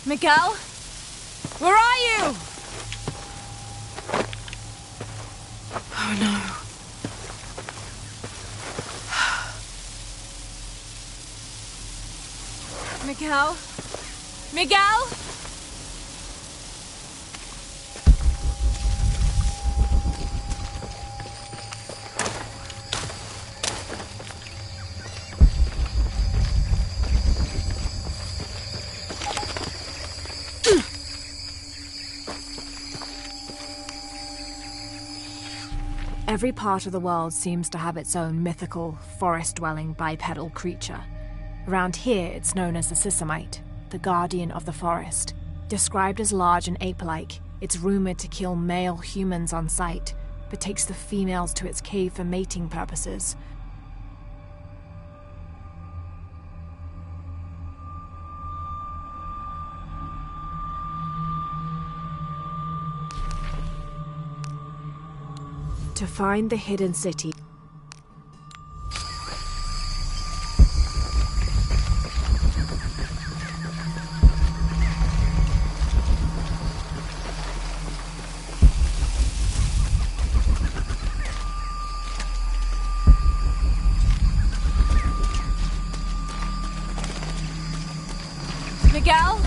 Miguel? Where are you? Oh no. Miguel? Miguel? Every part of the world seems to have its own mythical, forest-dwelling bipedal creature. Around here, it's known as the Sisamite, the guardian of the forest. Described as large and ape-like, it's rumored to kill male humans on sight, but takes the females to its cave for mating purposes. To find the hidden city, Miguel?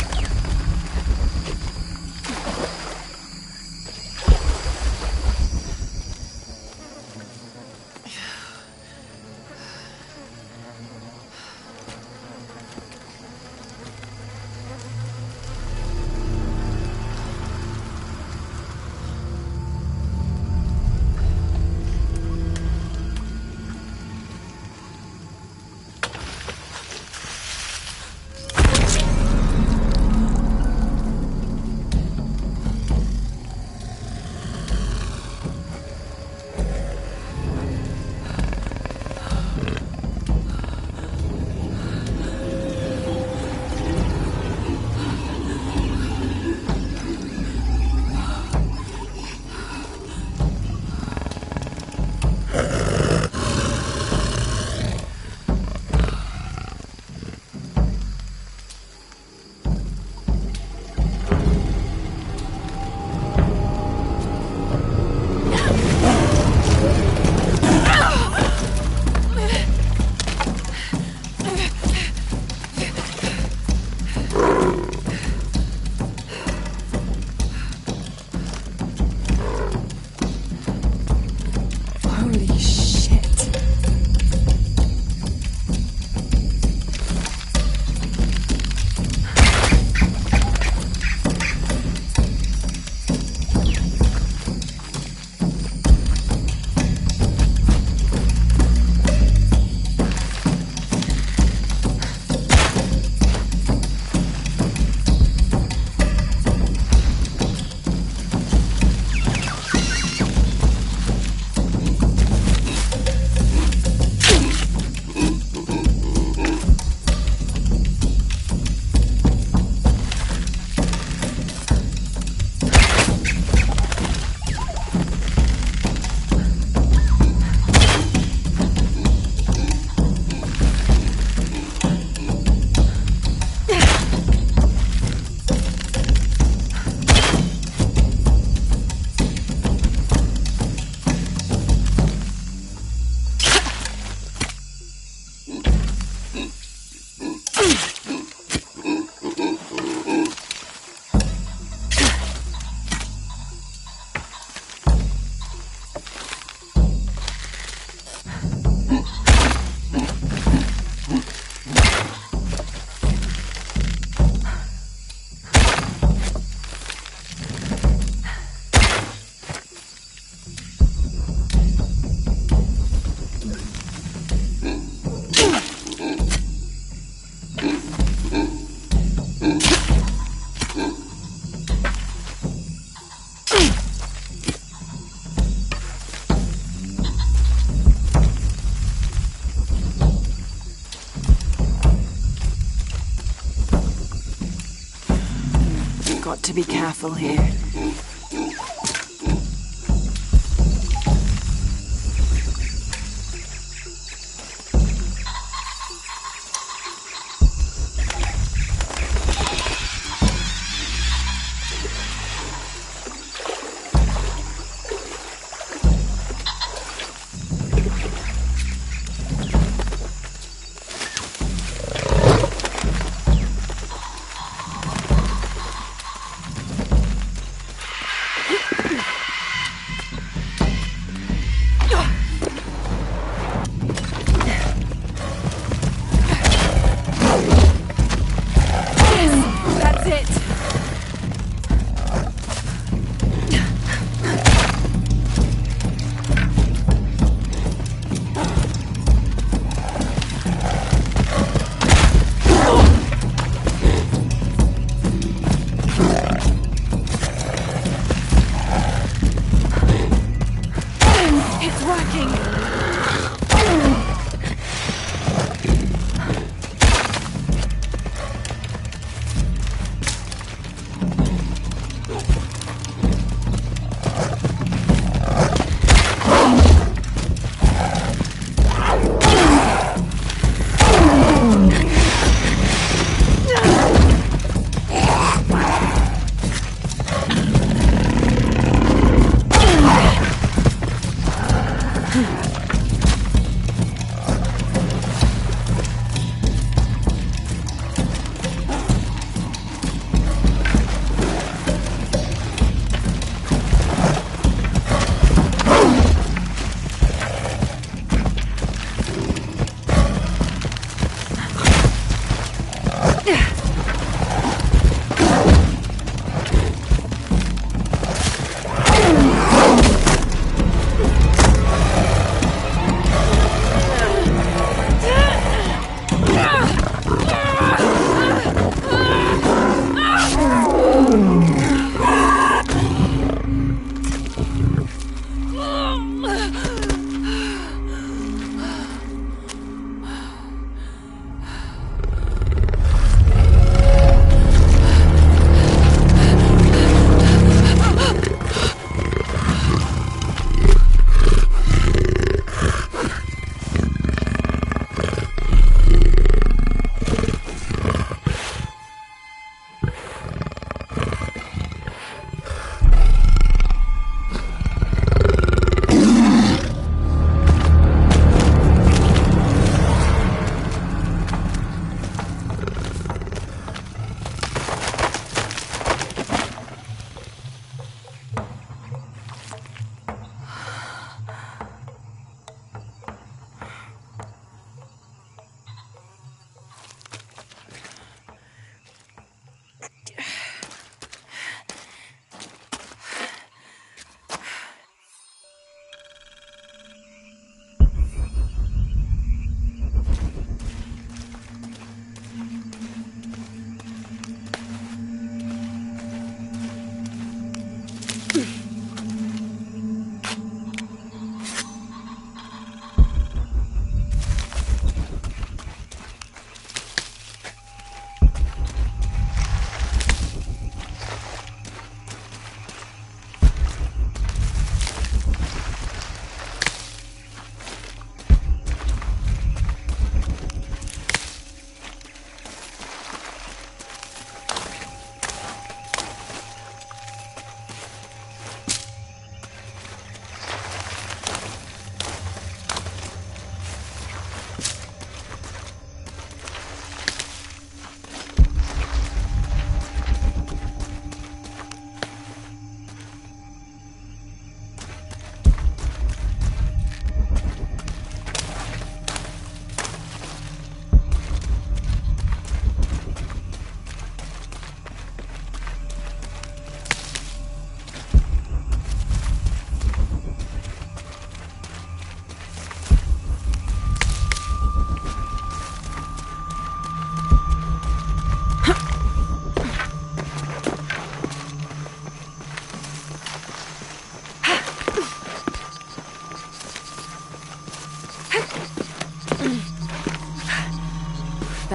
Got to be careful here.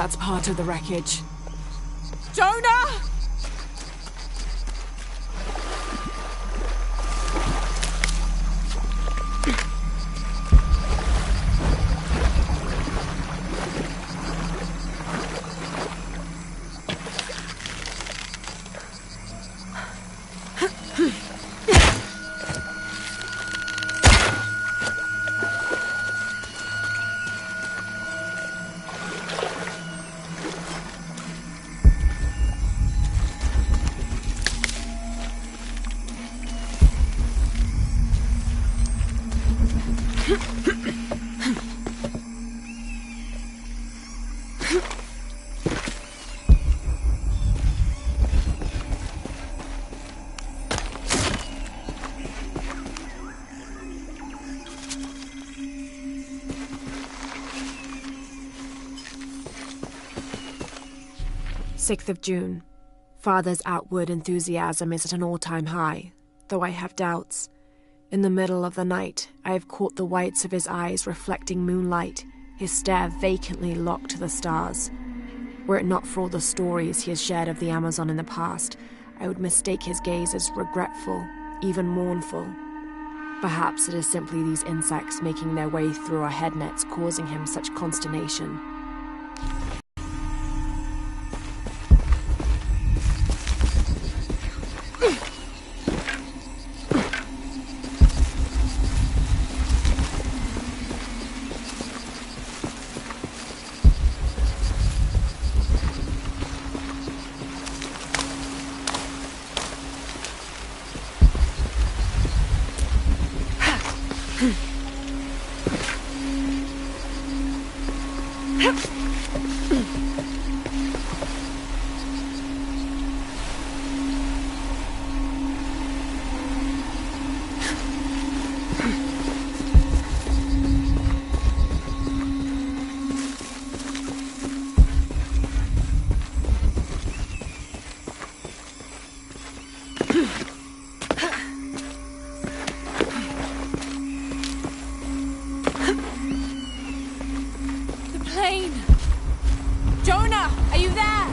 That's part of the wreckage. Jonah! June. Father's outward enthusiasm is at an all-time high, though I have doubts. In the middle of the night, I have caught the whites of his eyes reflecting moonlight, his stare vacantly locked to the stars. Were it not for all the stories he has shared of the Amazon in the past, I would mistake his gaze as regretful, even mournful. Perhaps it is simply these insects making their way through our head nets causing him such consternation. Jonah, are you there?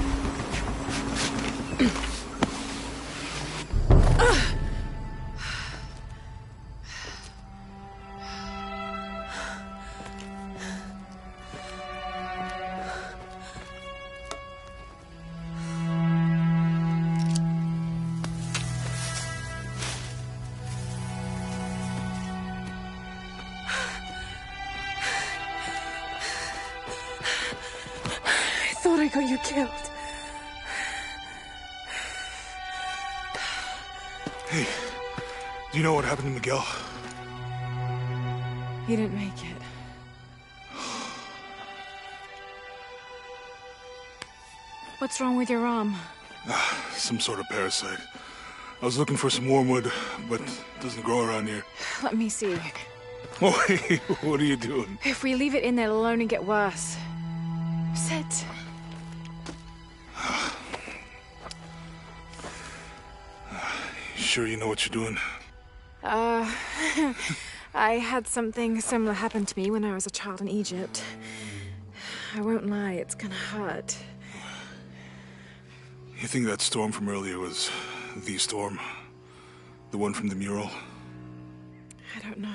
I got you killed. Hey, do you know what happened to Miguel? He didn't make it. What's wrong with your arm? Some sort of parasite. I was looking for some wormwood, but it doesn't grow around here. Let me see. Oh, hey, what are you doing? If we leave it in there, it'll only get worse. Sit. Sure you know what you're doing? I had something similar happen to me when I was a child in Egypt. I won't lie, it's gonna hurt. You think that storm from earlier was the storm? The one from the mural? I don't know.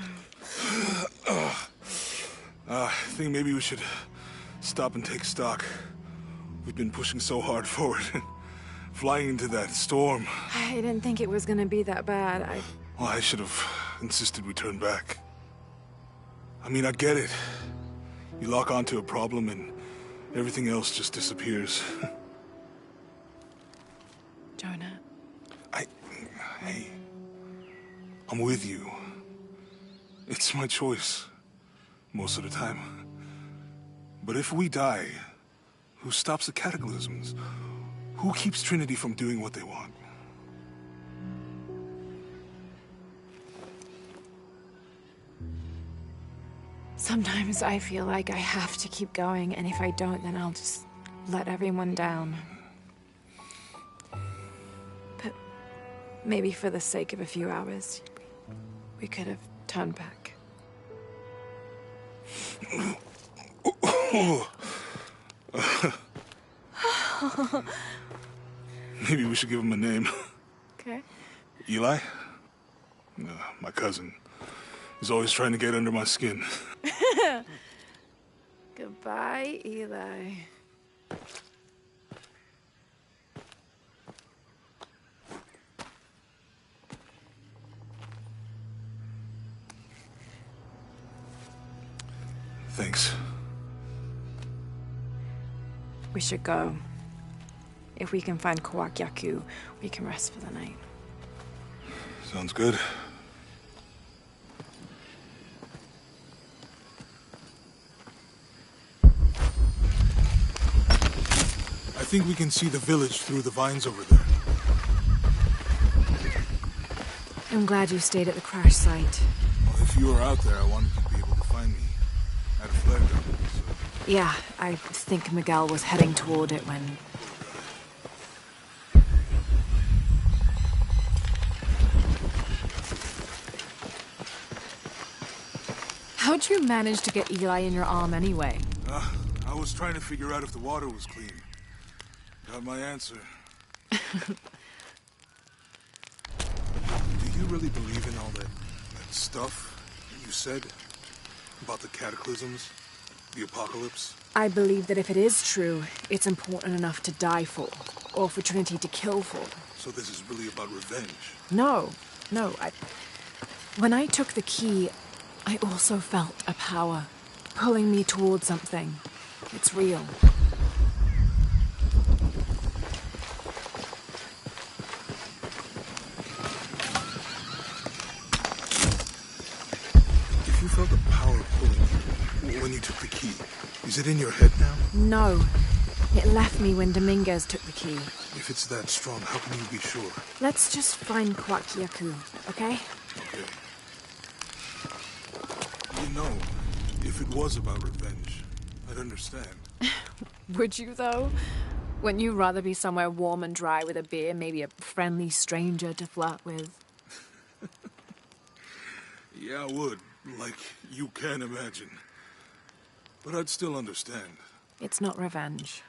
I think maybe we should stop and take stock. We've been pushing so hard forward. Flying into that storm. I didn't think it was gonna be that bad. Well, I should have insisted we turn back. I mean, I get it. You lock onto a problem and everything else just disappears. Jonah. Hey, I'm with you. It's my choice, most of the time. But if we die, who stops the cataclysms? Who keeps Trinity from doing what they want? Sometimes I feel like I have to keep going, and if I don't, then I'll just let everyone down. But maybe for the sake of a few hours, we could have turned back. Maybe we should give him a name. Okay. Eli? My cousin. He's always trying to get under my skin. Goodbye, Eli. Thanks. We should go. If we can find Khorka, we can rest for the night. Sounds good. I think we can see the village through the vines over there. I'm glad you stayed at the crash site. Well, if you were out there, I wanted you to be able to find me. I had a flare gun, so... Yeah, I think Miguel was heading toward it when... How'd you manage to get Eli in your arm anyway? I was trying to figure out if the water was clean. Got my answer. Do you really believe in all that stuff you said? About the cataclysms? The apocalypse? I believe that if it is true, it's important enough to die for. Or for Trinity to kill for. So this is really about revenge? No. When I took the key, I also felt a power pulling me towards something. It's real. If you felt the power pulling you when you took the key, is it in your head now? No. It left me when Dominguez took the key. If it's that strong, how can you be sure? Let's just find Khorka, okay? Okay. You know, if it was about revenge, I'd understand. Would you, though? Wouldn't you rather be somewhere warm and dry with a beer, maybe a friendly stranger to flirt with? Yeah, I would. Like you can imagine. But I'd still understand. It's not revenge.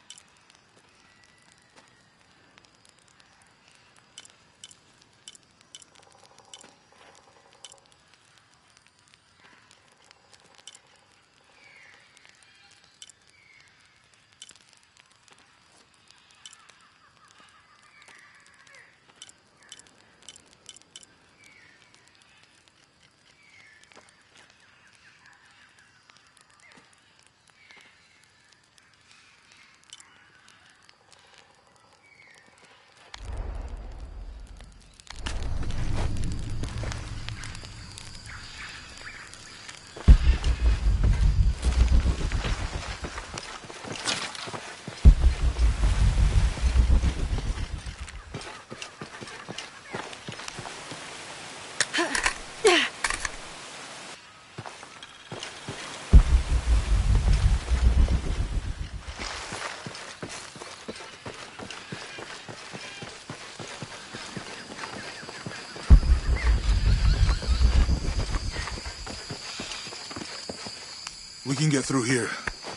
We can get through here.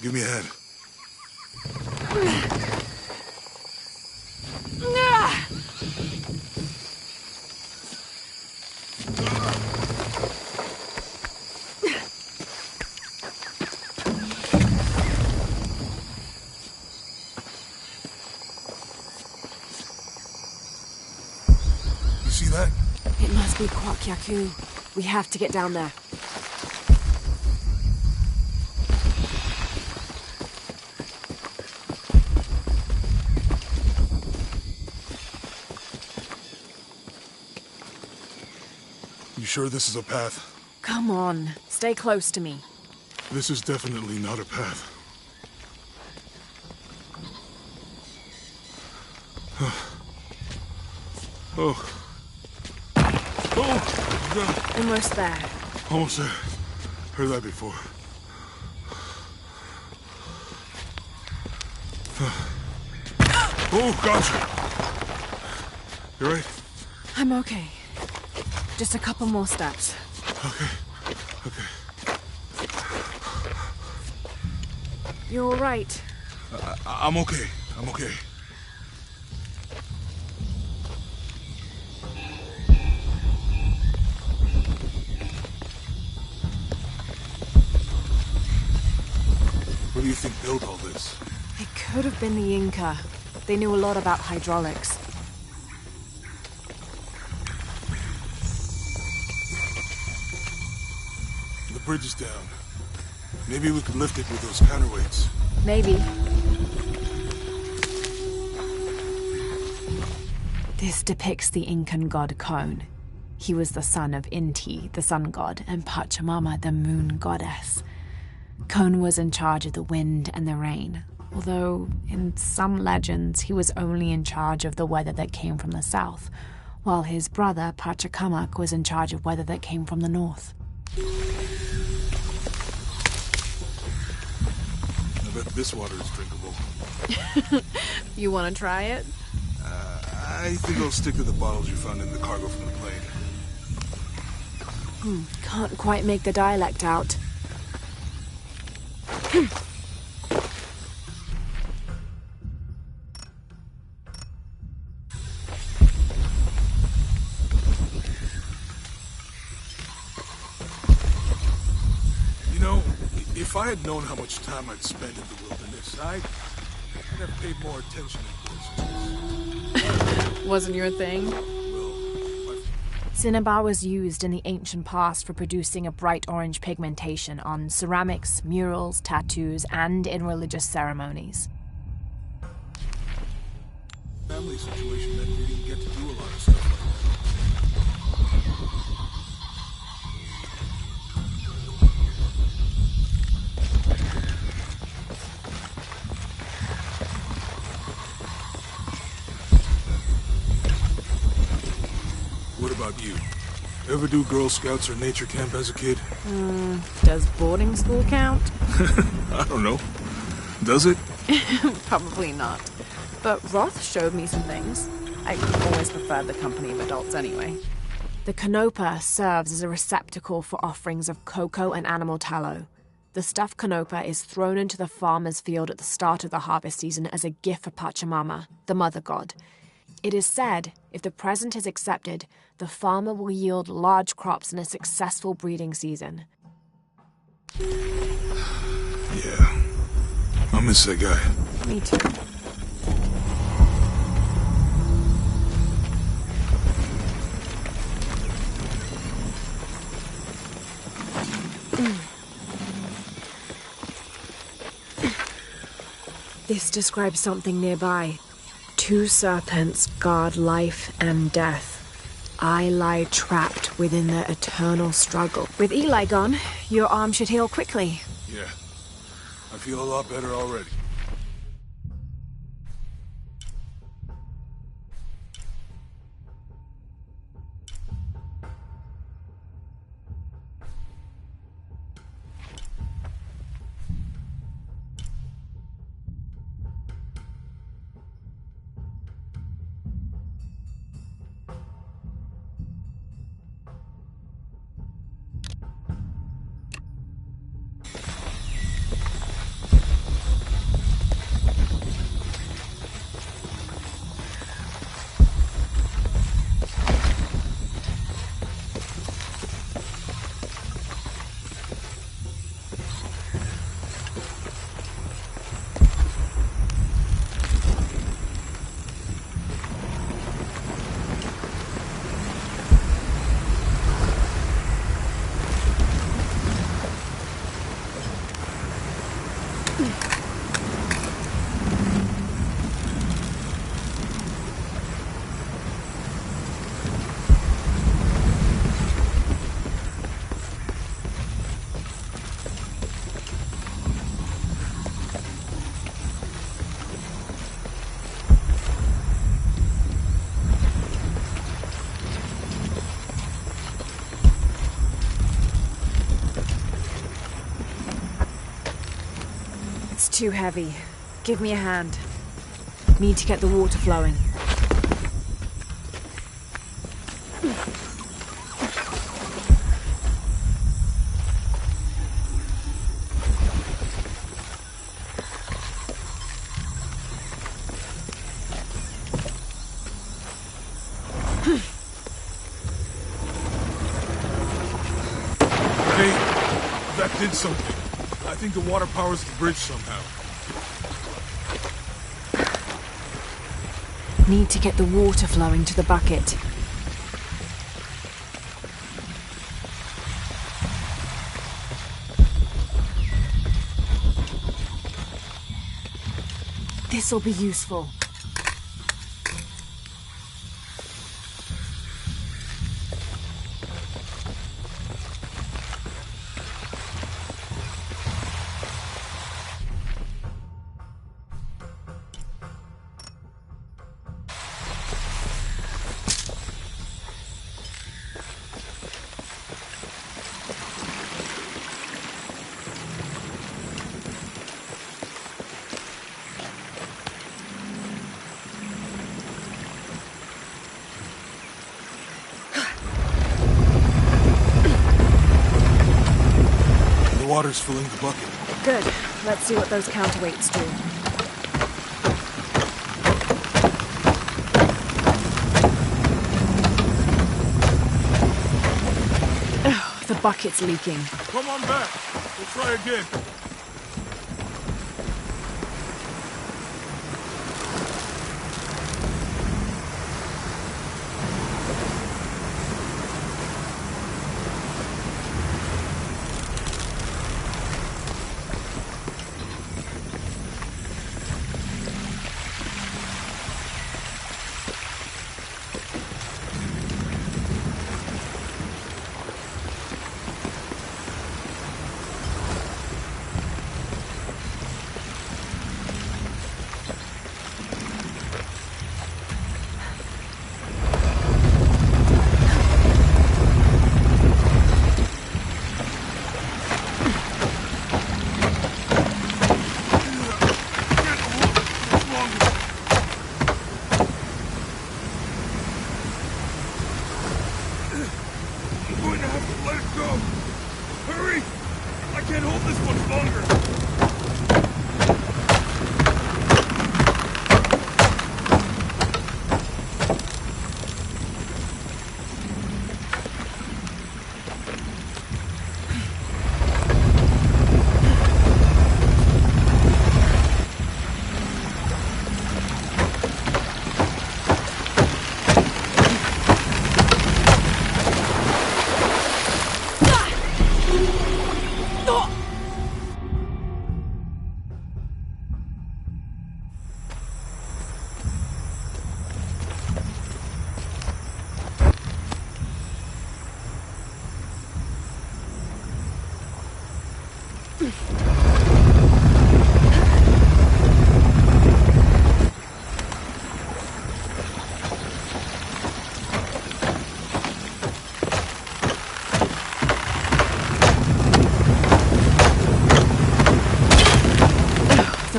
Give me a hand. You see that? It must be Khorka. We have to get down there. You sure this is a path? Come on, stay close to me. This is definitely not a path. Oh. Oh, God. Almost there. Almost there. Heard that before. Oh, gotcha. You right? I'm okay. Just a couple more steps. Okay. Okay. You're all right. I'm okay. I'm okay. you think built all this? It could have been the Inca. They knew a lot about hydraulics. The bridge is down. Maybe we could lift it with those counterweights. Maybe. This depicts the Incan god Khon. He was the son of Inti, the sun god, and Pachamama, the moon goddess. Khon was in charge of the wind and the rain, although in some legends he was only in charge of the weather that came from the south, while his brother Pachacamac was in charge of weather that came from the north. I bet this water is drinkable. You want to try it? I think I'll stick to the bottles you found in the cargo from the plane. Can't quite make the dialect out. You know, if I had known how much time I'd spend in the wilderness, I'd have paid more attention in courses. Wasn't your thing? Cinnabar was used in the ancient past for producing a bright orange pigmentation on ceramics, murals, tattoos, and in religious ceremonies. Family situation meant we didn't get to do a lot of stuff like What about you? Ever do Girl Scouts or nature camp as a kid? Does boarding school count? I don't know. Does it? Probably not. But Roth showed me some things. I always preferred the company of adults anyway. The canopa serves as a receptacle for offerings of cocoa and animal tallow. The stuffed canopa is thrown into the farmer's field at the start of the harvest season as a gift for Pachamama, the mother god. It is said, if the present is accepted, the farmer will yield large crops in a successful breeding season. Yeah. I miss that guy. Me too. This describes something nearby. 2 serpents guard life and death. I lie trapped within their eternal struggle. With Eli gone, your arm should heal quickly. Yeah. I feel a lot better already. Too heavy. Give me a hand. Need to get the water flowing. Hey, that did something. I think the water powers the bridge somehow. Need to get the water flowing to the bucket. This'll be useful. The water's filling the bucket. Good. Let's see what those counterweights do. Oh, the bucket's leaking. Come on back. We'll try again.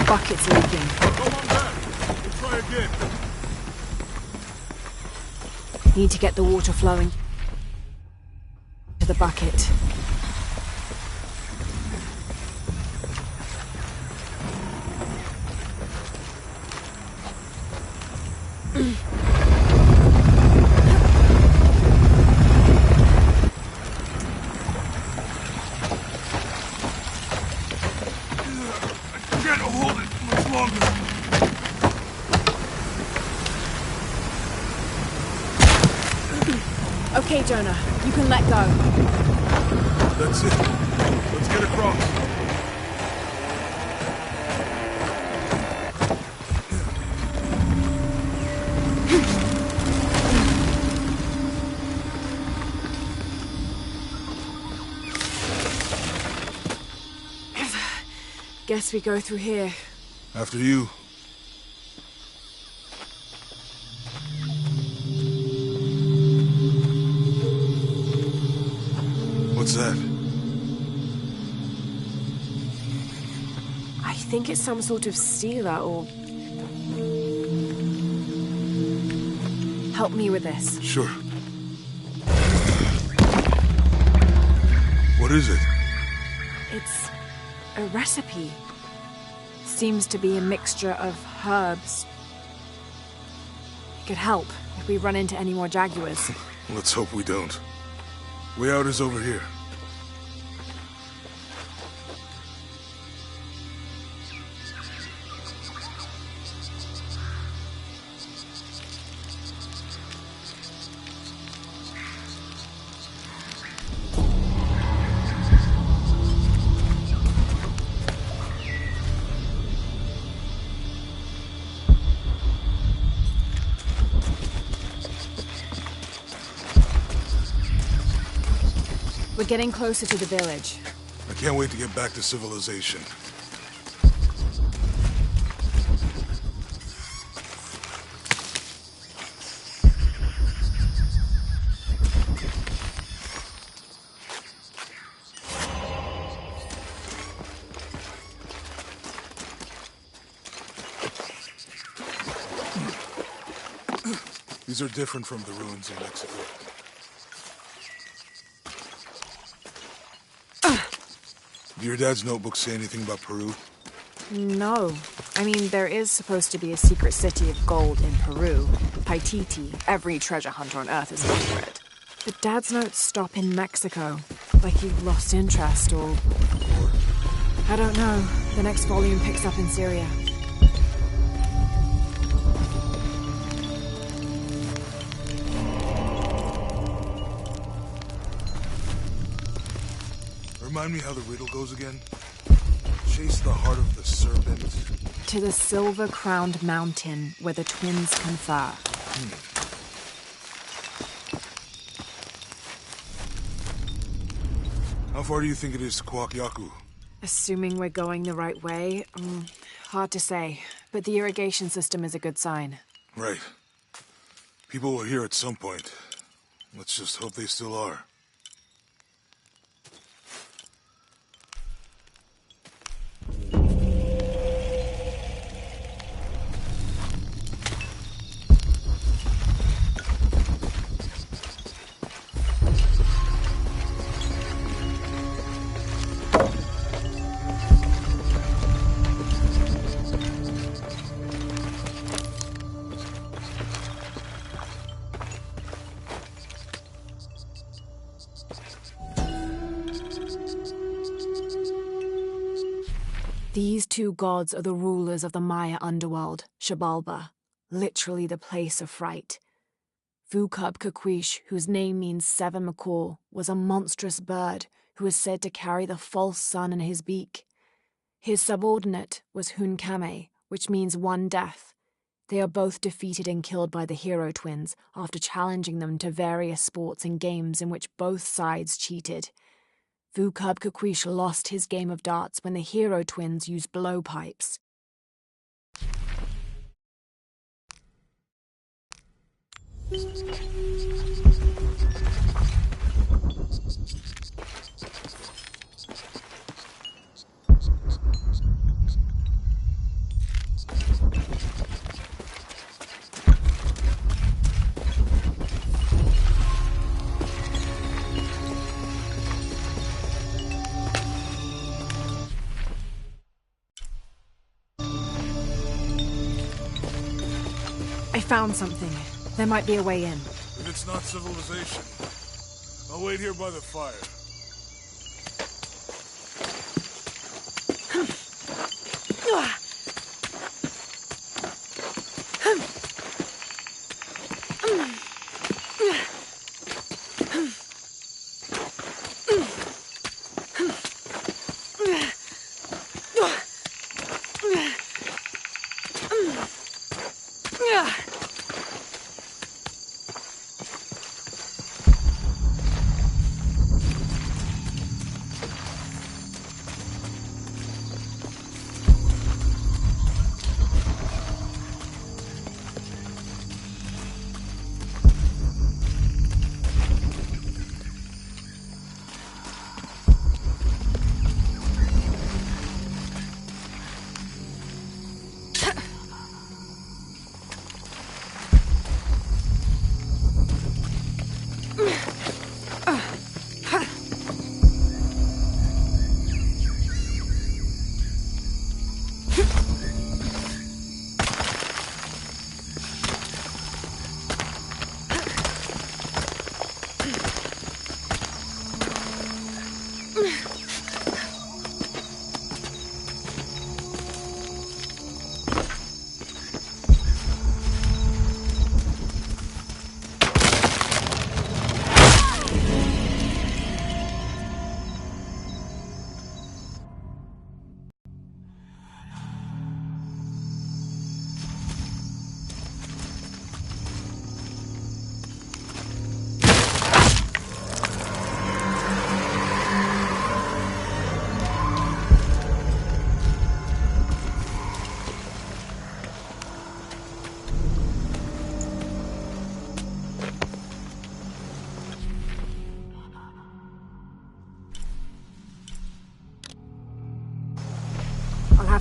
Bucket's leaking. Come on back. We'll try again. Need to get the water flowing to the bucket. Okay, Jonah, you can let go. That's it. Let's get across. Guess we go through here. After you. What's that? I think it's some sort of sealer or... Help me with this. Sure. What is it? It's a recipe. Seems to be a mixture of herbs. It could help if we run into any more jaguars. Let's hope we don't. Way out is over here. We're getting closer to the village. I can't wait to get back to civilization. These are different from the ruins in Mexico. Do your dad's notebook say anything about Peru? No. I mean, there is supposed to be a secret city of gold in Peru. Paititi. Every treasure hunter on Earth is after it. But Dad's notes stop in Mexico. Like he lost interest or... I don't know. The next volume picks up in Syria. Remind me how the riddle goes again? Chase the heart of the serpent. To the silver-crowned mountain where the twins confer. How far do you think it is to Kwakyaku? Assuming we're going the right way, hard to say. But the irrigation system is a good sign. Right. People were here at some point. Let's just hope they still are. These two gods are the rulers of the Maya underworld, Xibalba, literally the place of fright. Vucub-Kakwish, whose name means seven macaw, was a monstrous bird who is said to carry the false sun in his beak. His subordinate was Hunkame, which means one death. They are both defeated and killed by the hero twins after challenging them to various sports and games in which both sides cheated. Vucub-Kakwish lost his game of darts when the hero twins used blowpipes. I found something. There might be a way in. If it's not civilization, I'll wait here by the fire.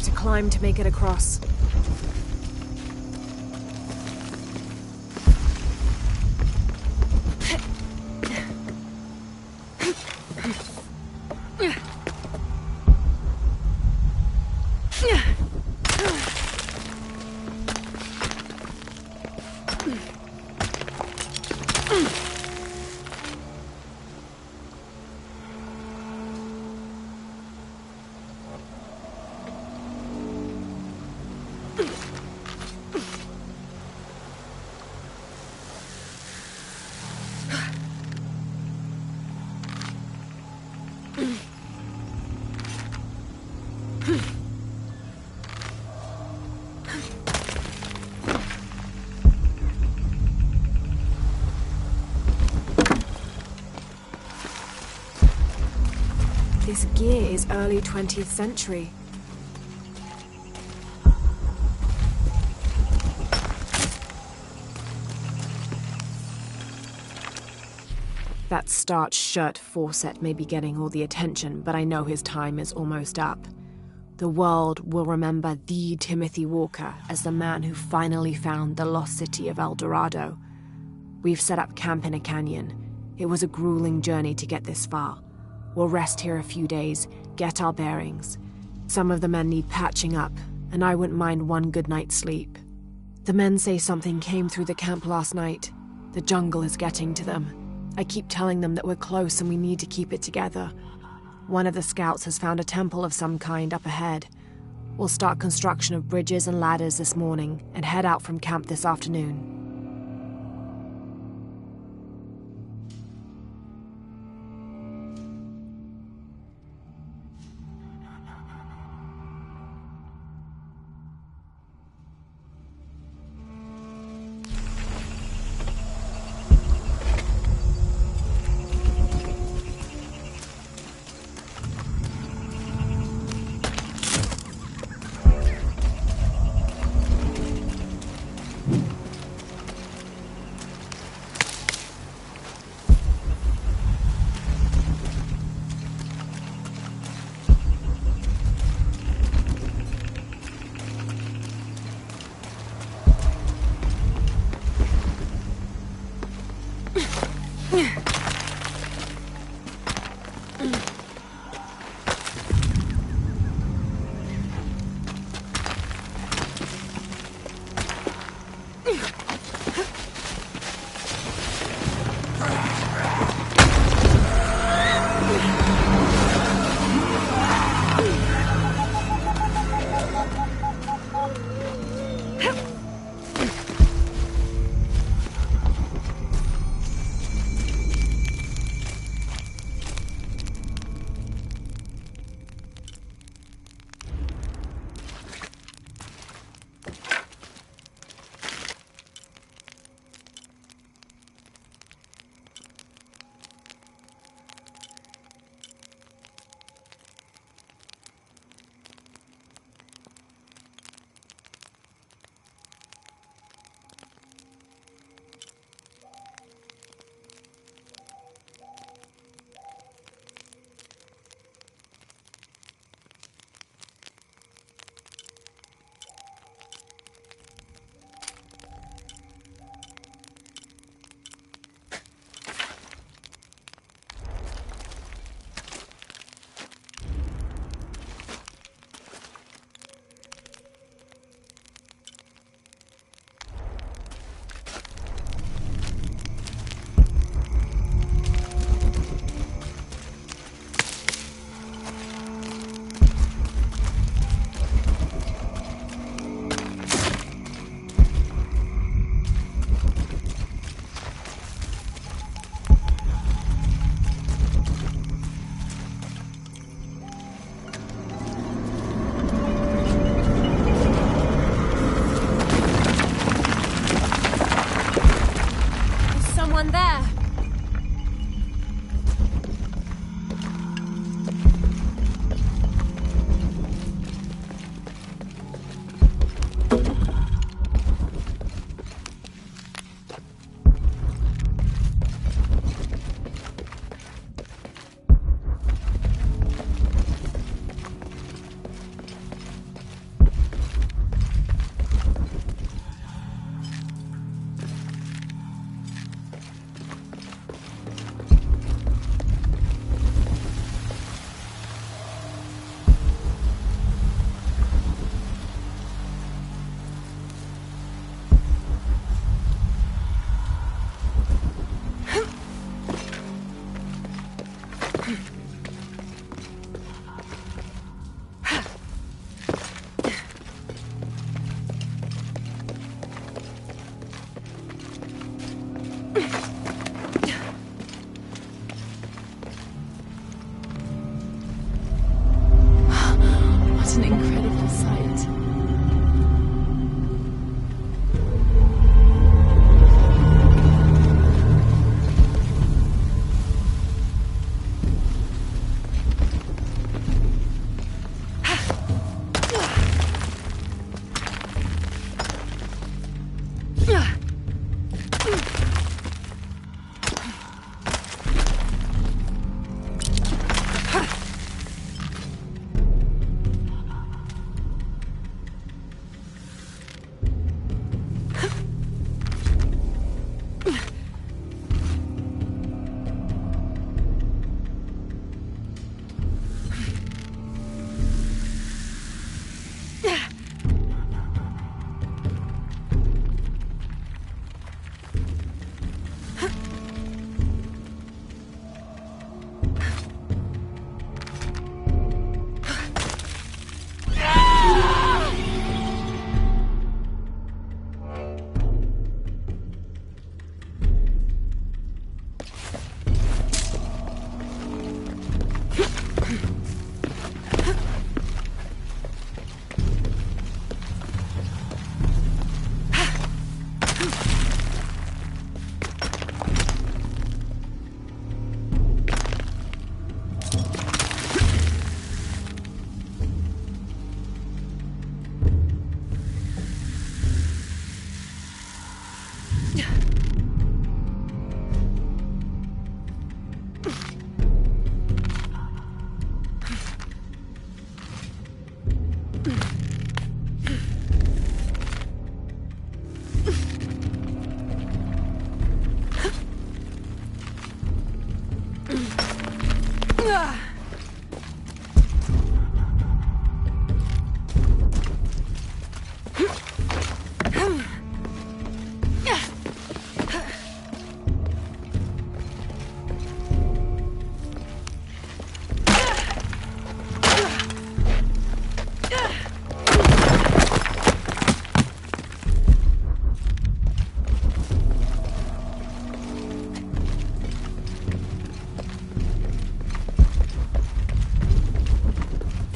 to climb to make it across. This gear is early 20th century. That starched shirt Fawcett may be getting all the attention, but I know his time is almost up. The world will remember the Timothy Walker as the man who finally found the lost city of El Dorado. We've set up camp in a canyon. It was a grueling journey to get this far. We'll rest here a few days, get our bearings. Some of the men need patching up, and I wouldn't mind one good night's sleep. The men say something came through the camp last night. The jungle is getting to them. I keep telling them that we're close and we need to keep it together. One of the scouts has found a temple of some kind up ahead. We'll start construction of bridges and ladders this morning and head out from camp this afternoon.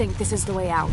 I think this is the way out.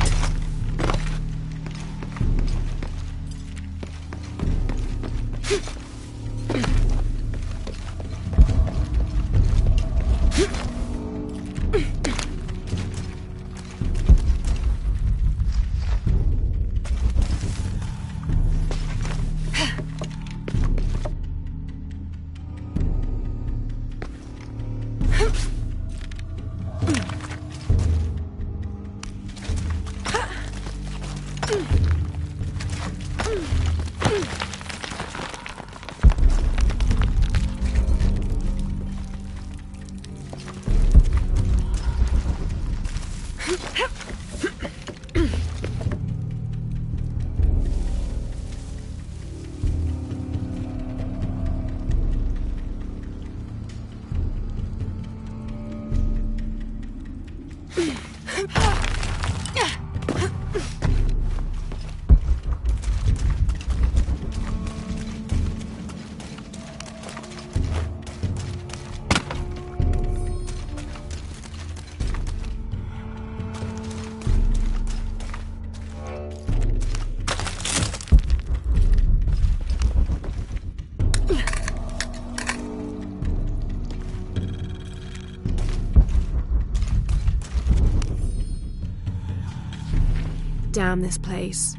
Damn this place.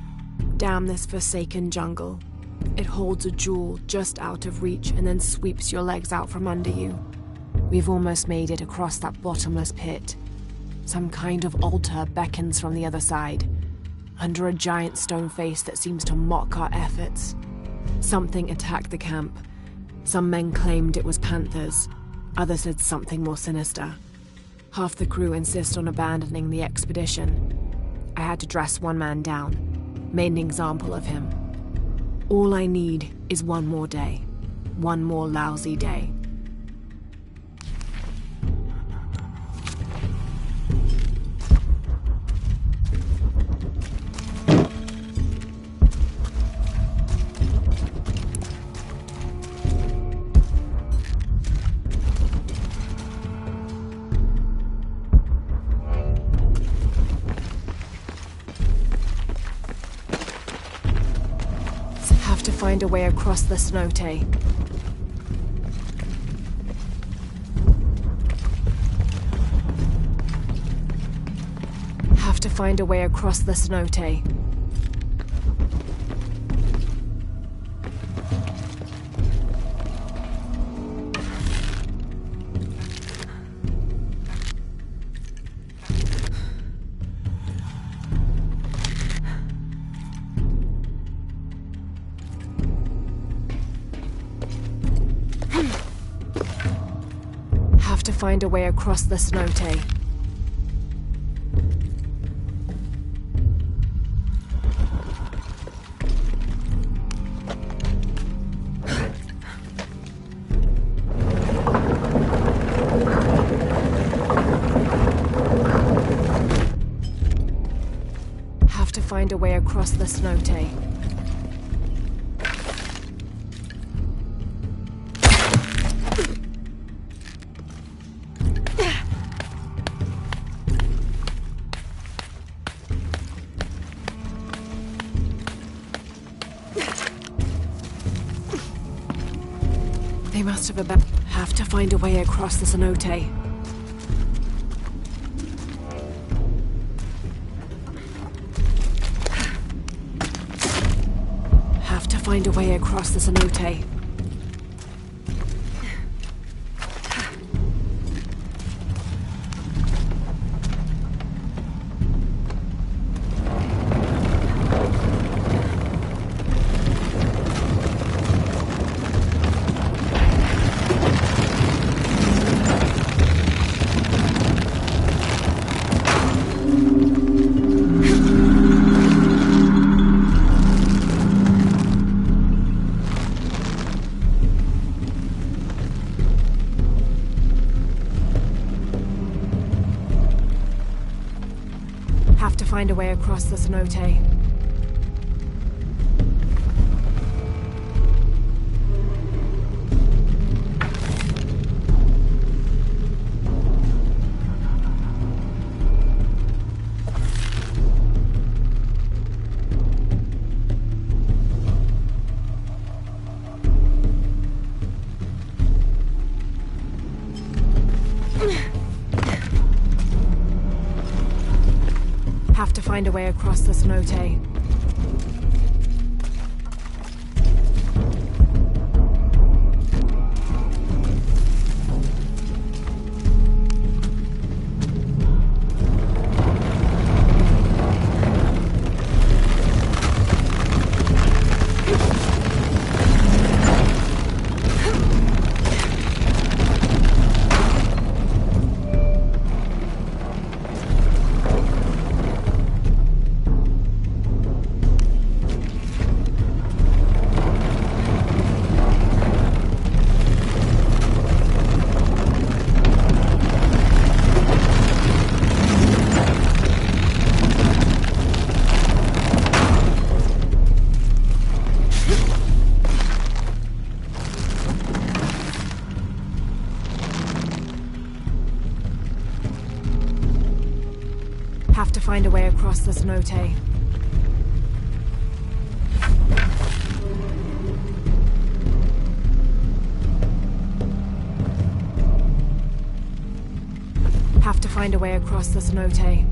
Damn this forsaken jungle. It holds a jewel just out of reach and then sweeps your legs out from under you. We've almost made it across that bottomless pit. Some kind of altar beckons from the other side, under a giant stone face that seems to mock our efforts. Something attacked the camp. Some men claimed it was panthers. Others said something more sinister. Half the crew insist on abandoning the expedition. I had to dress one man down, made an example of him. All I need is one more day. One more lousy day. Find a way across the cenote. Have to find a way across the cenote. Find a way across the cenote. Have to find a way across the cenote. They must have to find a way across the cenote. Have to find a way across the cenote. find a way across the cenote. Have to find a way across the cenote. Have to find a way across the cenote. Have to find a way across the cenote.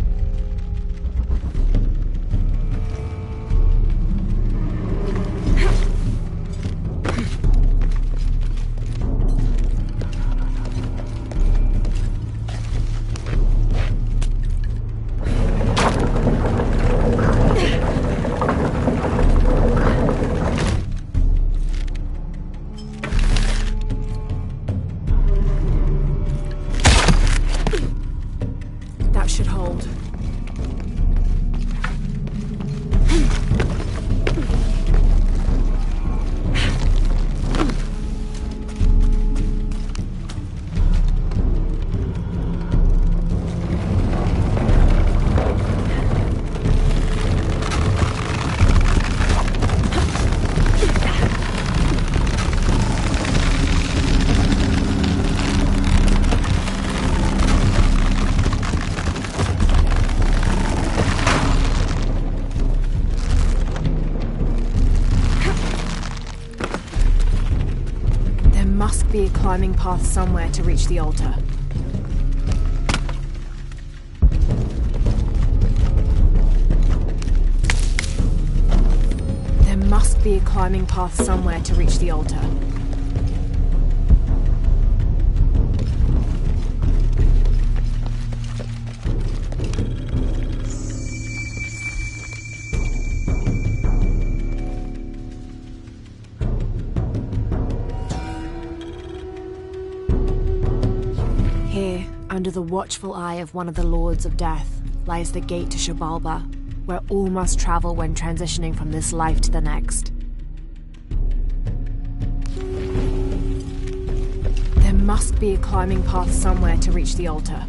That should hold. Must be a climbing path somewhere to reach the altar. There must be a climbing path somewhere to reach the altar. Here, under the watchful eye of one of the Lords of Death, lies the gate to Xibalba, where all must travel when transitioning from this life to the next. There must be a climbing path somewhere to reach the altar.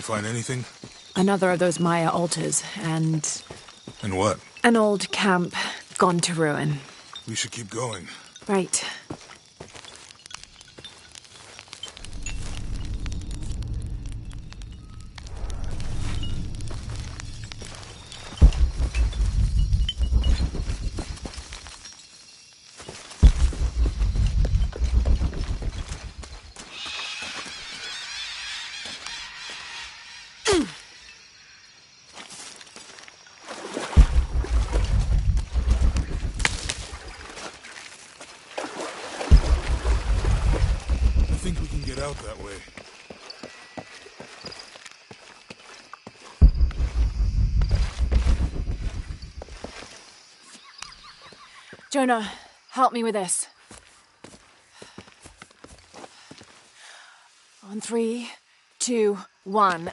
Find anything? Another of those Maya altars, and... And what? An old camp gone to ruin. We should keep going. Right. Out that way. Jonah, help me with this. On 3, 2, 1.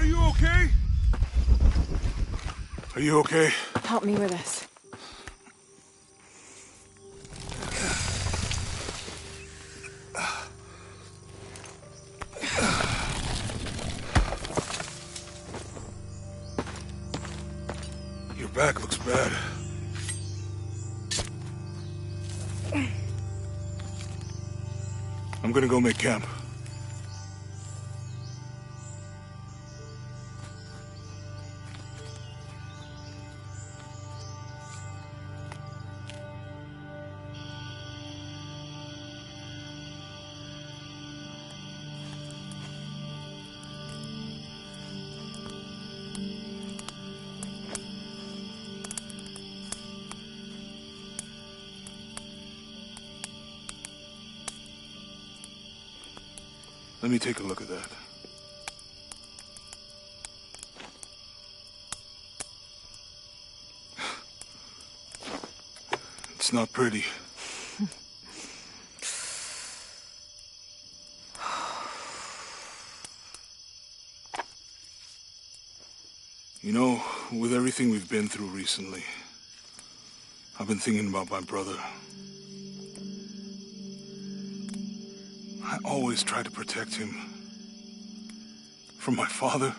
Are you okay? Are you okay? Help me with this. Your back looks bad. I'm gonna go make camp. Let me take a look at that. It's not pretty. You know, with everything we've been through recently, I've been thinking about my brother. I always try to protect him. From my father.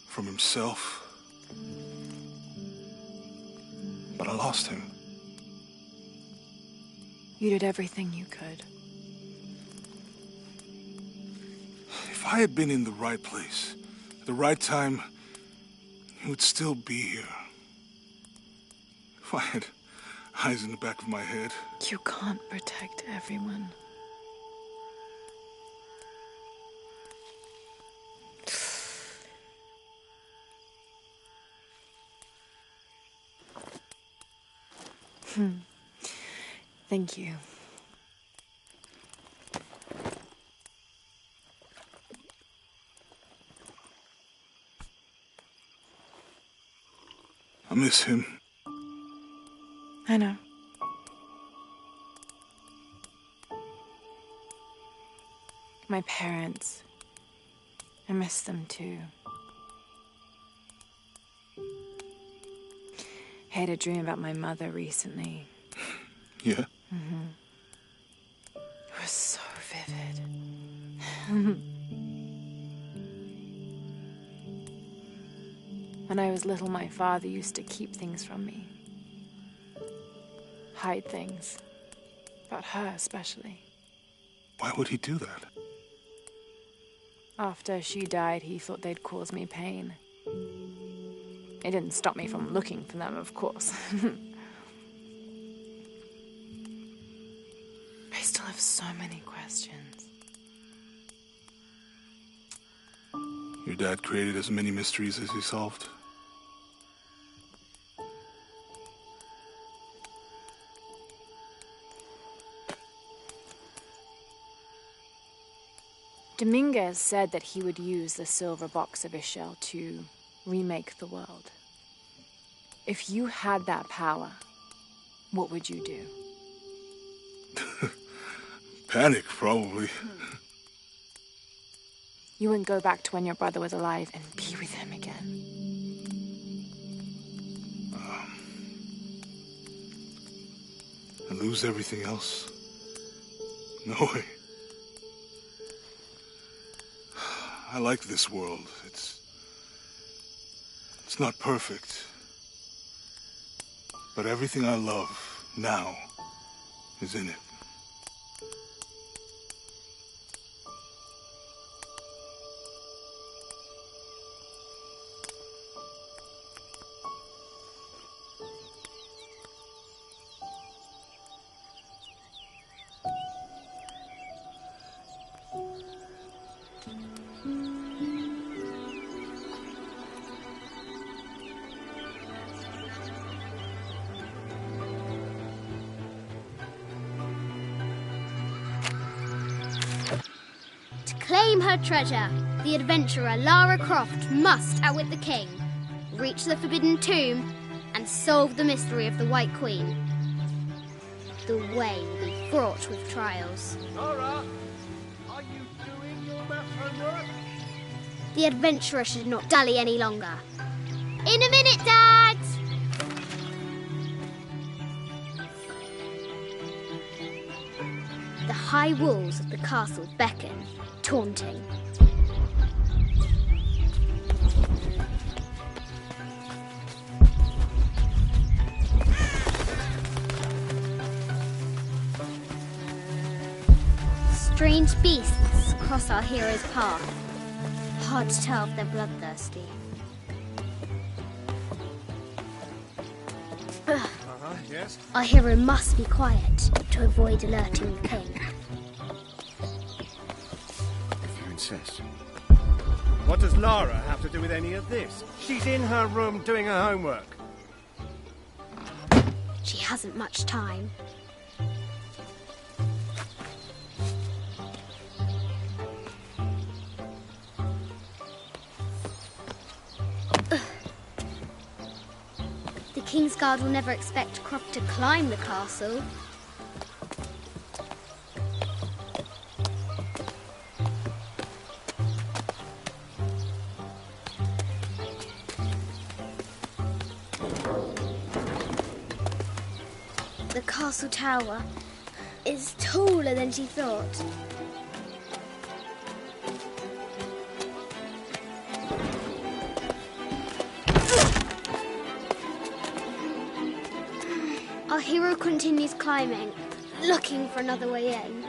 From himself. But I lost him. You did everything you could. If I had been in the right place, at the right time, he would still be here. If I had eyes in the back of my head. You can't protect everyone. Thank you. I miss him. I know. My parents. I miss them too. I had a dream about my mother recently. Yeah? It was so vivid. When I was little, my father used to keep things from me. Hide things. About her, especially. Why would he do that? After she died, he thought they'd cause me pain. It didn't stop me from looking for them, of course. I still have so many questions. Your dad created as many mysteries as he solved. Dominguez said that he would use the silver box of Ishel to remake the world. If you had that power, what would you do? Panic, probably. You wouldn't go back to when your brother was alive and be with him again. And lose everything else? No way. I like this world. It's not perfect. But everything I love now is in it. Claim her treasure. The adventurer Lara Croft must outwit the king, reach the forbidden tomb, and solve the mystery of the White Queen. The way will be fraught with trials. Lara, are you doing your math homework? The adventurer should not dally any longer. In a minute, Dad! The high walls of the castle beckon, taunting. Strange beasts cross our hero's path. Hard to tell if they're bloodthirsty. Yes? Our hero must be quiet to avoid alerting the king. If you insist. What does Lara have to do with any of this? She's in her room doing her homework. She hasn't much time. The King's Guard will never expect Croft to climb the castle. The castle tower is taller than she thought. Our hero continues climbing, looking for another way in.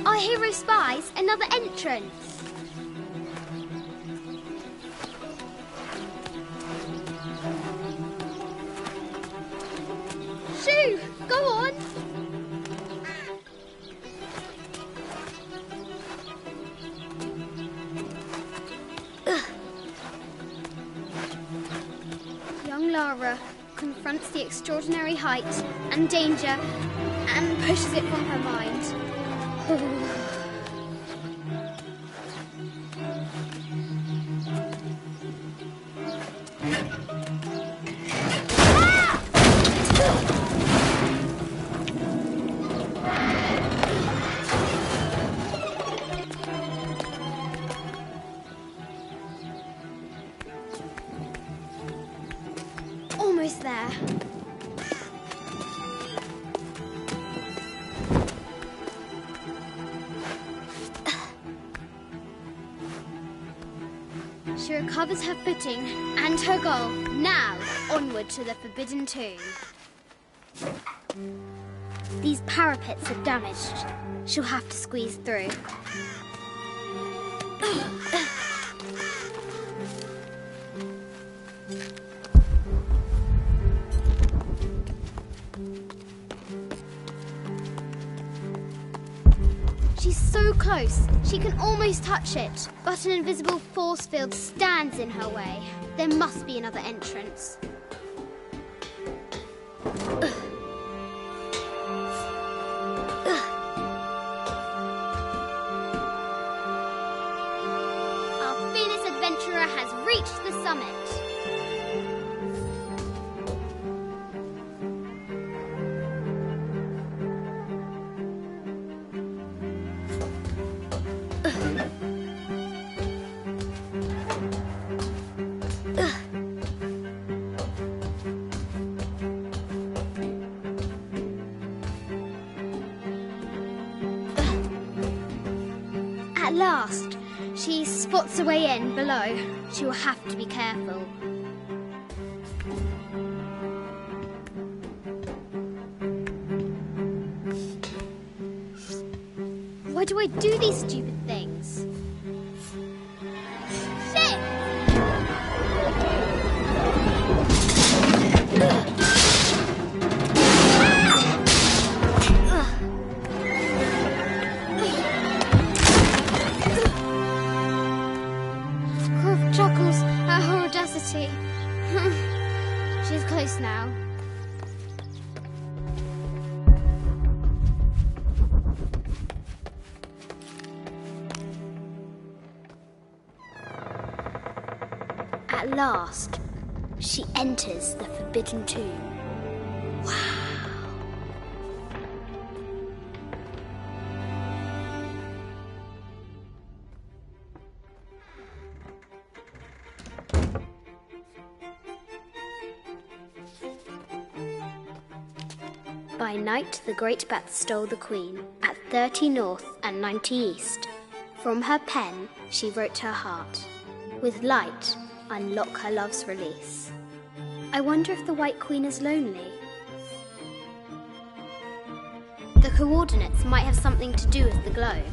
Our hero spies another entrance. Shoo! Go on! Young Lara confronts the extraordinary height and danger and pushes it from her mind. Almost there. She recovers her footing and her goal. Now, onward to the Forbidden Tomb. These parapets are damaged. She'll have to squeeze through. She's so close, she can almost touch it, but an invisible force field stands in her way. There must be another entrance. Our fearless adventurer has reached the summit. At last, she spots a way in below. She will have to be careful. Why do I do these stupid things? Shit! Croft chuckles at her audacity. She's close now. At last, she enters the Forbidden Tomb. Wow! By night, the great bat stole the queen at 30 north and 90 east. From her pen, she wrote her heart. With light, unlock her love's release. I wonder if the White Queen is lonely. The coordinates might have something to do with the globe.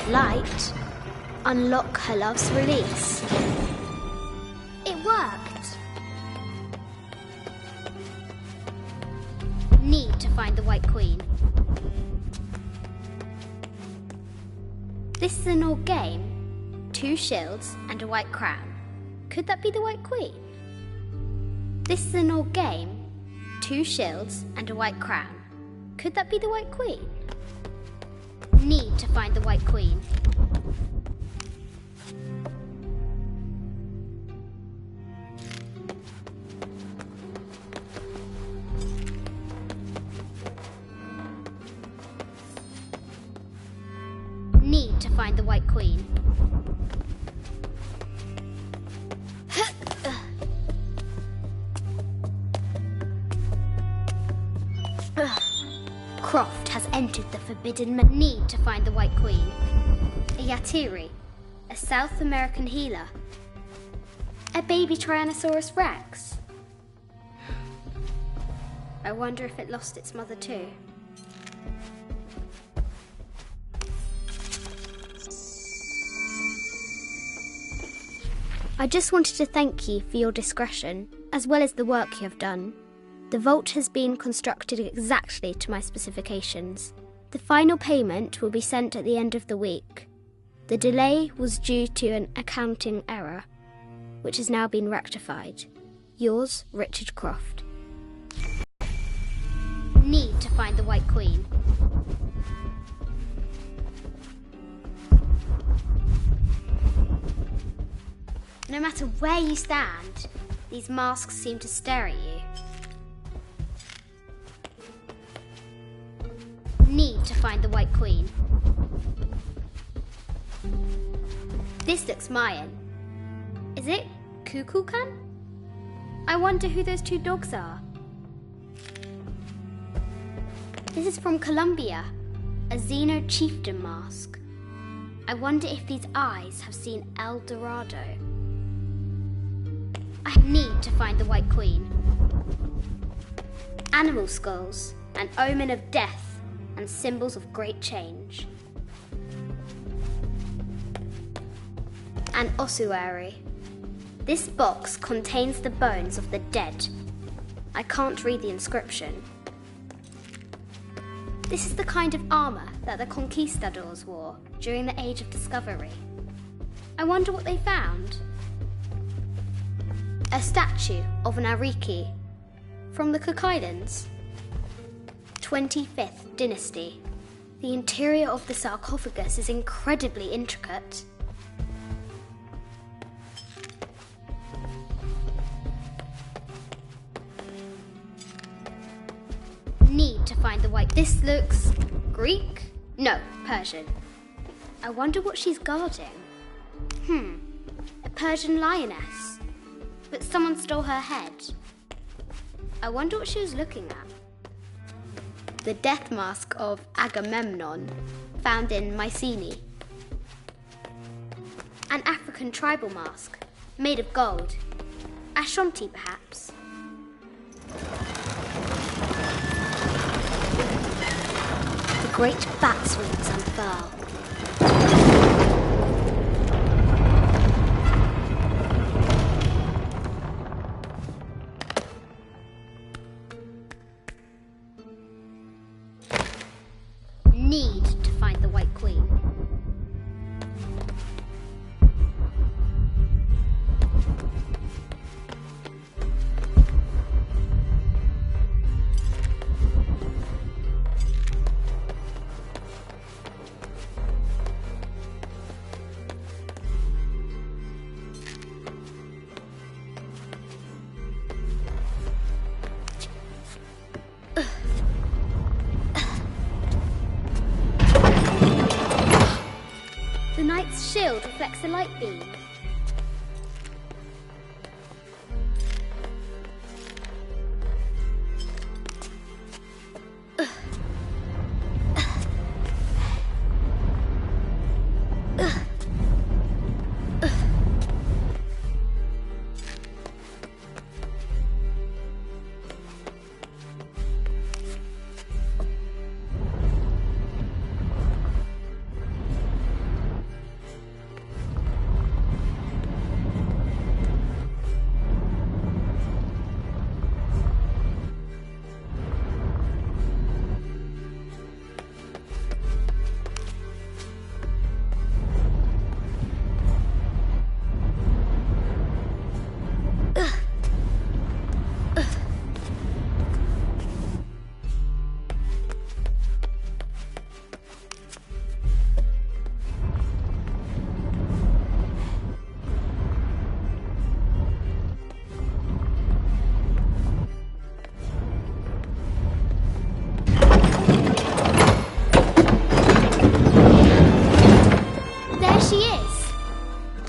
Light, unlock her love's release. It worked. Need to find the White Queen. This is an old game. 2 shields and a white crown. Could that be the White Queen? This is an old game. 2 shields and a white crown. Could that be the White Queen? Need to find the White Queen. Need to find the White Queen. Croft has entered the Forbidden Need to find the White Queen. A Yatiri, a South American healer. A baby Tyrannosaurus Rex. I wonder if it lost its mother too. I just wanted to thank you for your discretion, as well as the work you have done. The vault has been constructed exactly to my specifications. The final payment will be sent at the end of the week. The delay was due to an accounting error, which has now been rectified. Yours, Richard Croft. Need to find the White Queen. No matter where you stand, these masks seem to stare at you. Need to find the White Queen. This looks Mayan. Is it Kukulkan? I wonder who those 2 dogs are. This is from Colombia, a Xeno chieftain mask. I wonder if these eyes have seen El Dorado. I need to find the White Queen. Animal skulls, an omen of death and symbols of great change. An ossuary. This box contains the bones of the dead. I can't read the inscription. This is the kind of armour that the conquistadors wore during the Age of Discovery. I wonder what they found. A statue of an Ariki from the Cook Islands. 25th Dynasty. The interior of the sarcophagus is incredibly intricate. Need to find the White. This looks Greek? No, Persian. I wonder what she's guarding. A Persian lioness. But someone stole her head. I wonder what she was looking at. The death mask of Agamemnon, found in Mycenae. An African tribal mask, made of gold. Ashanti, perhaps. The great bat's wings unfurl. Need to find the White Queen. shield reflects the light beam.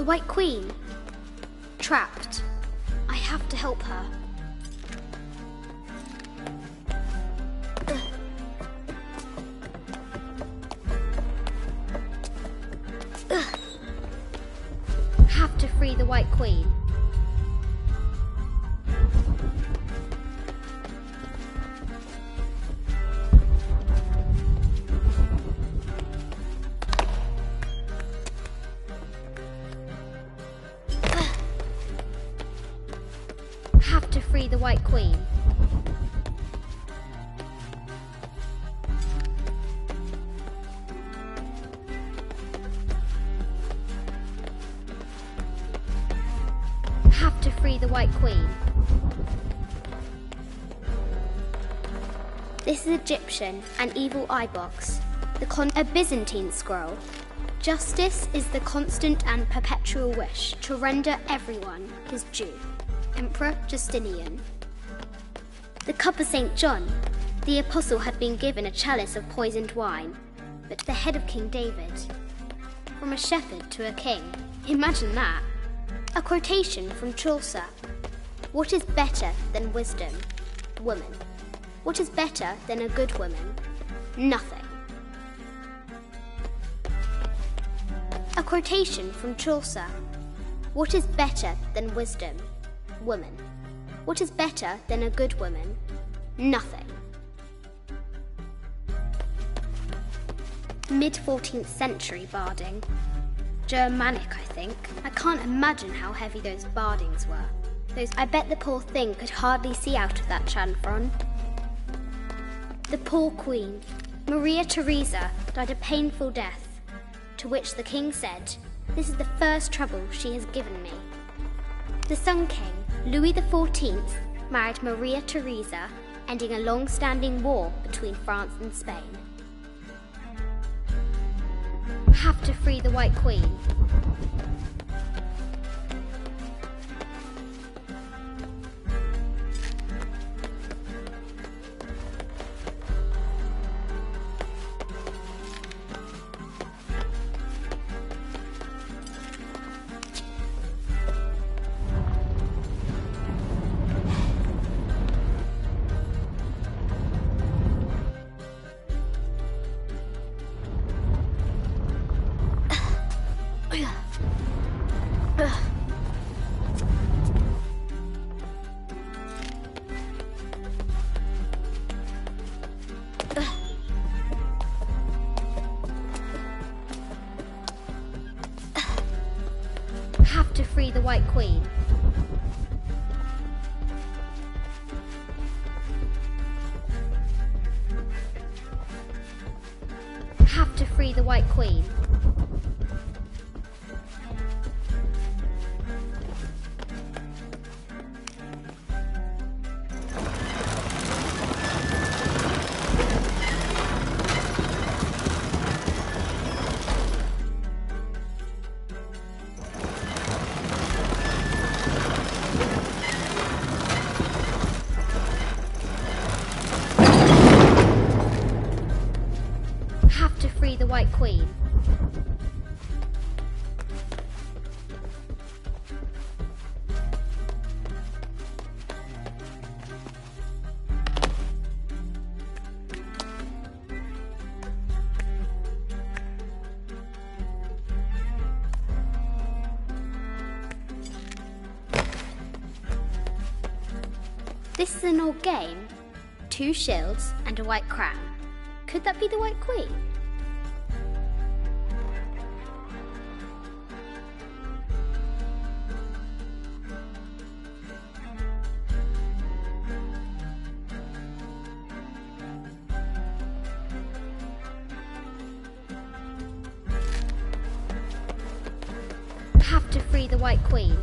White Queen. Trapped. I have to help her. Have to free the White Queen. Have to free the White Queen. Have to free the White Queen. This is Egyptian, an evil eye box. A Byzantine scroll. Justice is the constant and perpetual wish to render everyone his due. Emperor Justinian. The cup of St. John. The apostle had been given a chalice of poisoned wine, but the head of King David. From a shepherd to a king. Imagine that. A quotation from Chaucer. What is better than wisdom? Woman. What is better than a good woman? Nothing. A quotation from Chaucer. What is better than wisdom? Woman. What is better than a good woman? Nothing. Mid-14th century barding. Germanic, I think. I can't imagine how heavy those bardings were. I bet the poor thing could hardly see out of that chanfron. The poor queen. Maria Theresa died a painful death, to which the king said, "This is the first trouble she has given me." The Sun King, Louis XIV, married Maria Theresa, ending a long-standing war between France and Spain. Have to free the White Queen. Have to free the White Queen. Have to free the White Queen. Have to free the White Queen. This is an old game. 2 shields and a white crown. Could that be the White Queen? Have to free the White Queen.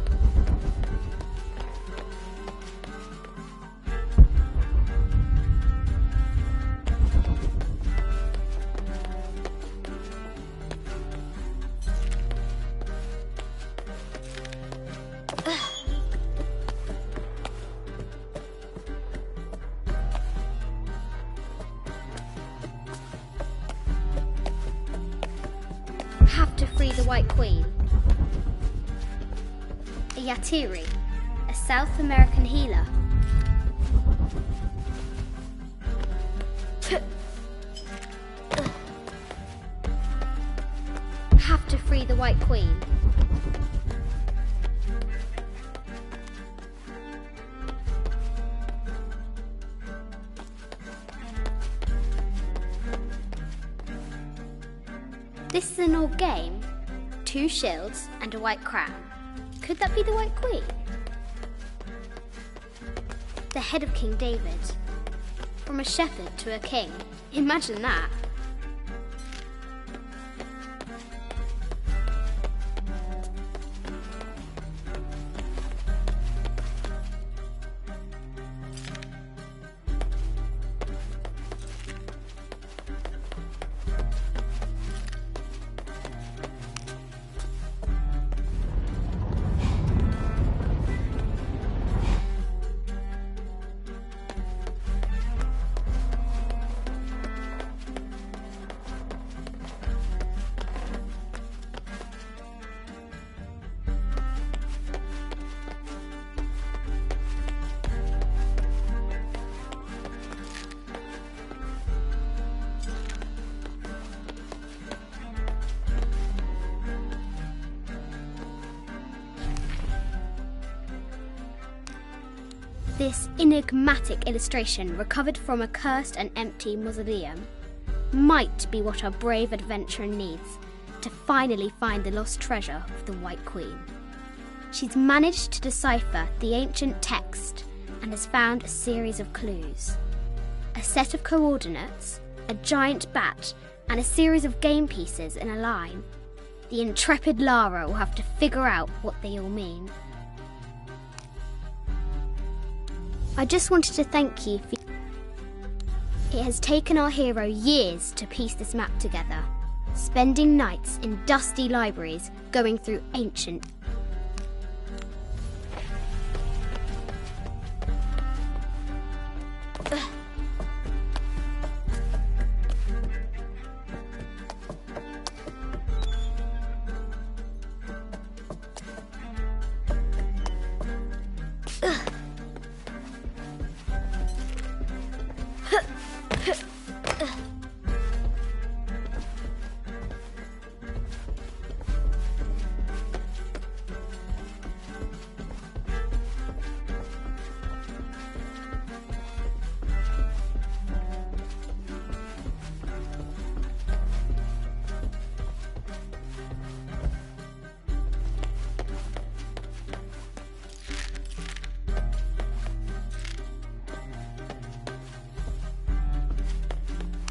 Have to free the White Queen. A Yatiri, a South American healer. Have to free the White Queen. This is an old game. 2 shields and a white crown. Could that be the White Queen? The head of King David. From a shepherd to a king. Imagine that. This enigmatic illustration, recovered from a cursed and empty mausoleum, might be what our brave adventurer needs to finally find the lost treasure of the White Queen. She's managed to decipher the ancient text and has found a series of clues. A set of coordinates, a giant bat, and a series of game pieces in a line. The intrepid Lara will have to figure out what they all mean. I just wanted to thank you for... It has taken our hero years to piece this map together, spending nights in dusty libraries going through ancient...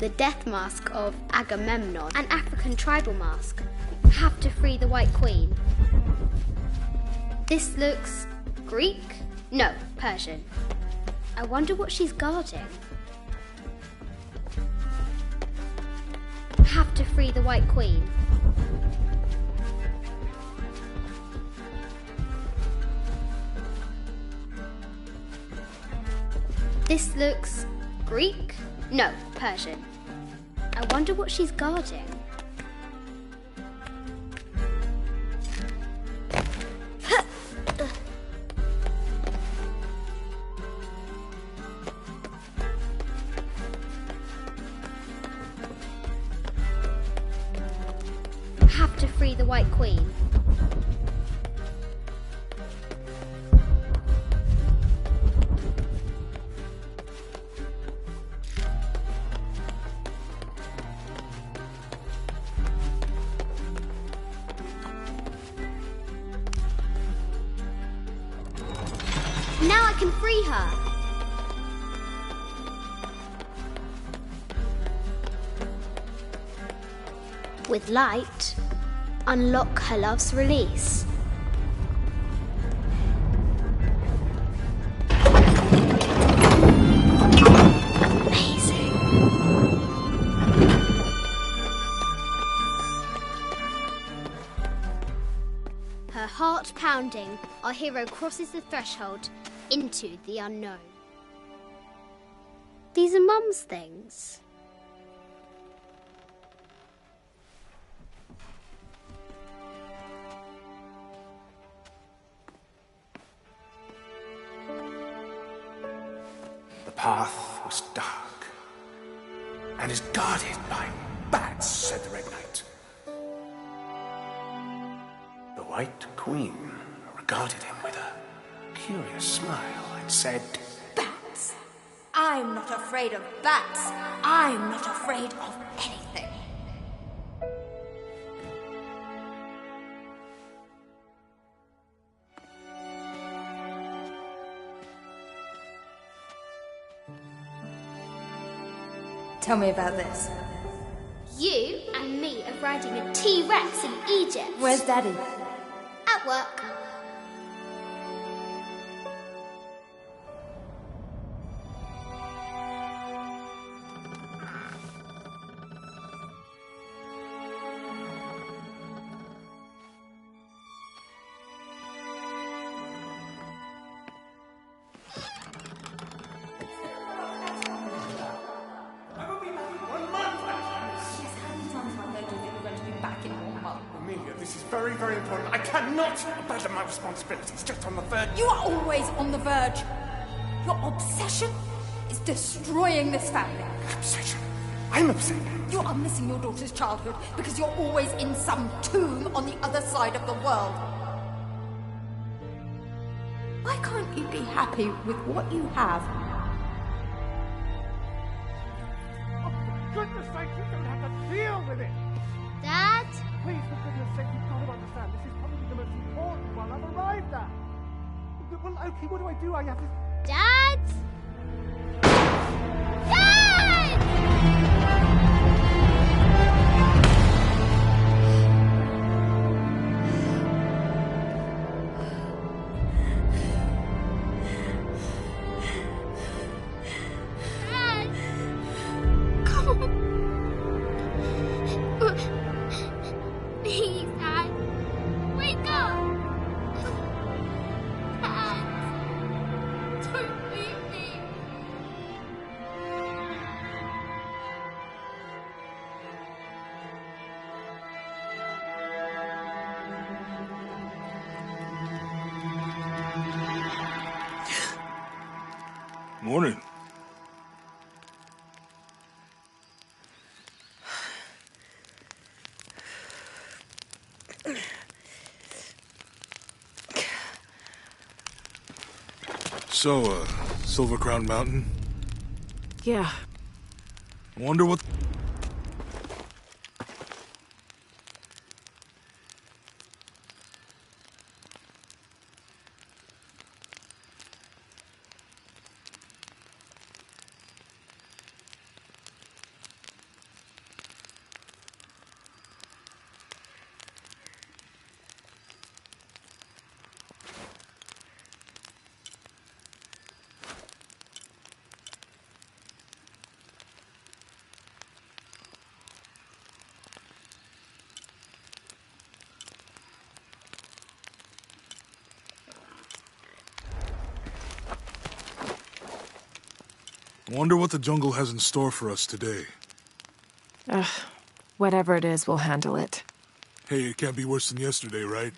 The death mask of Agamemnon, an African tribal mask. Have to free the White Queen. This looks Greek? No, Persian. I wonder what she's guarding. Have to free the White Queen. This looks Greek? No, Persian. I wonder what she's guarding. Have to free the White Queen. free her. With light, unlock her love's release. Amazing. Her heart pounding, our hero crosses the threshold into the unknown. These are Mum's things. The path was dark and is guarded by bats, said the Red Knight. The White Queen regarded him with a curious smile and said, Bats? I'm not afraid of bats. I'm not afraid of anything. Tell me about this. You and me are riding a T-Rex in Egypt. Where's Daddy? At work. Amelia, this is very, very important. I cannot abandon my responsibilities just on the verge. You are always on the verge. Your obsession is destroying this family. Obsession? I'm upset. You are missing your daughter's childhood because you're always in some tomb on the other side of the world. Why can't you be happy with what you have? Oh, for goodness sake, you don't have to deal with it! Dad? Please, for goodness sake, you've got to understand. This is probably the most important one I've arrived at. Well, okay, what do I do? I have to... Dad? Dad! Dad! Come on. Please, Dad. Wake up. Dad. Don't leave me. Morning. So, Silver Crown Mountain? Yeah. Wonder what... Wonder what the jungle has in store for us today. Whatever it is, we'll handle it. Hey, it can't be worse than yesterday, right?